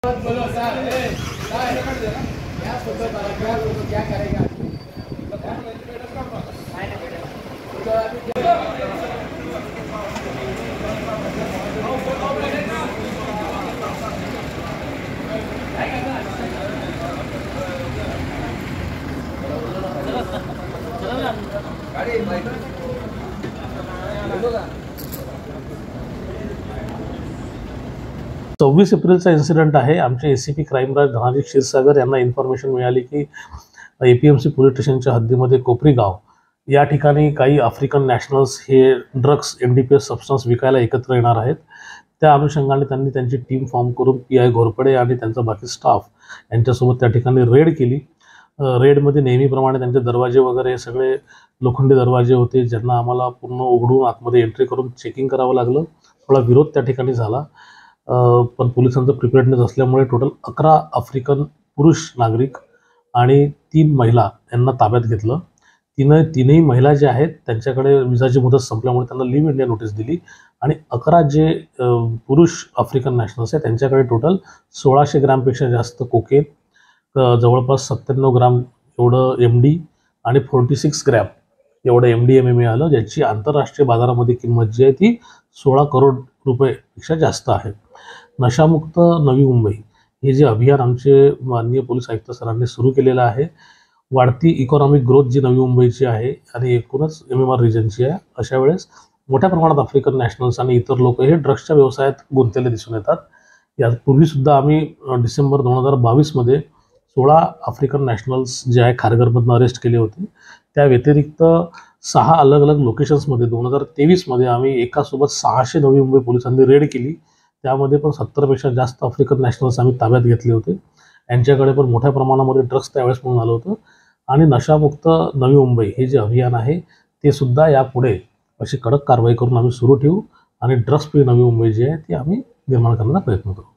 बोलो सर, क्या फोटो क्या करेगा? गाड़ी 24 एप्रिलचा इन्सिडेंट आहे। आमचे ACP crime branch Dhanaji Kshirsagar यांना इन्फॉर्मेशन मिळाली की एपीएमसी पोलीस स्टेशनच्या हद्दीमध्ये कोपरी गाव या ठिकाणी काही आफ्रिकन नॅशनल्स हे ड्रग्स एनडीपीएस सबस्टन्स विकायला एकत्र येणार आहेत। त्या अनुषंगाने त्यांनी त्यांची टीम फॉर्म करून पीआय घोरपडे आणि त्यांचा बाकी स्टाफ यांच्यासोबत त्या ठिकाणी रेड केली। रेडमध्ये नेहमीप्रमाणे त्यांचे दरवाजे वगैरे हे सगळे लोखंडी दरवाजे होते, ज्यांना आम्हाला पूर्ण उघडून आतमध्ये एंट्री करून चेकिंग करावं लागलं। थोडा विरोध त्या ठिकाणी झाला, पण पोलिसांचं प्रिपेअर्डनेस असल्यामुळे टोटल 11 आफ्रिकन पुरुष नागरिक आणि 3 महिला यांना ताब्यात घेतलं। तीनही महिला ज्या आहेत त्यांच्याकडे विजाची मुदत संपल्यामुळे त्यांना लिव्ह इंडिया नोटीस दिली आणि 11 जे पुरुष आफ्रिकन नॅशनल्स आहेत त्यांच्याकडे टोटल 1600 ग्रॅमपेक्षा जास्त कोकेन, जवळपास 97 ग्राम एवढं एमडी आणि 46 ग्रॅम एवढं एमडीएमए मिळालं, ज्याची आंतरराष्ट्रीय बाजारामध्ये किंमत जी आहे ती 16 करोड रुपयेपेक्षा जास्त आहे। नशामुक्त नवी मुंबई हे जे अभियान आमचे माननीय पोलीस आयुक्त सरांनी सुरू केलेलं आहे, वाढती इकॉनॉमिक ग्रोथ जी नवी मुंबईची आहे आणि एकूणच एमएमआर रिजनची आहे, अशा वेळेस मोठ्या प्रमाणात आफ्रिकन नॅशनल्स आणि इतर लोक हे ड्रग्सच्या व्यवसायात गुंतलेले दिसून येतात। यापूर्वीसुद्धा आम्ही डिसेंबर 2022 मध्ये 16 आफ्रिकन नॅशनल्स जे आहे खारघरमधून अरेस्ट केले होते। त्या व्यतिरिक्त 6 अलग अलग लोकेशन्समध्ये 2023 मध्ये आम्ही एकासोबत 600 नवी मुंबई पोलिसांनी रेड केली। त्यामध्ये पण 70 पेक्षा जास्त आफ्रिकन नॅशनल्स आम्ही ताब्यात घेतले होते। यांच्याकडे पण मोठ्या प्रमाणामध्ये ड्रग्स त्यावेळेस म्हणून आलं होतं आणि नशामुक्त नवी मुंबई हे जे अभियान आहे ते सुद्धा यापुढे अशी कडक कारवाई करून आम्ही सुरू ठेवू आणि ड्रग्स फ्री नवी मुंबई जी आहे ती आम्ही निर्माण करण्याचा प्रयत्न करू।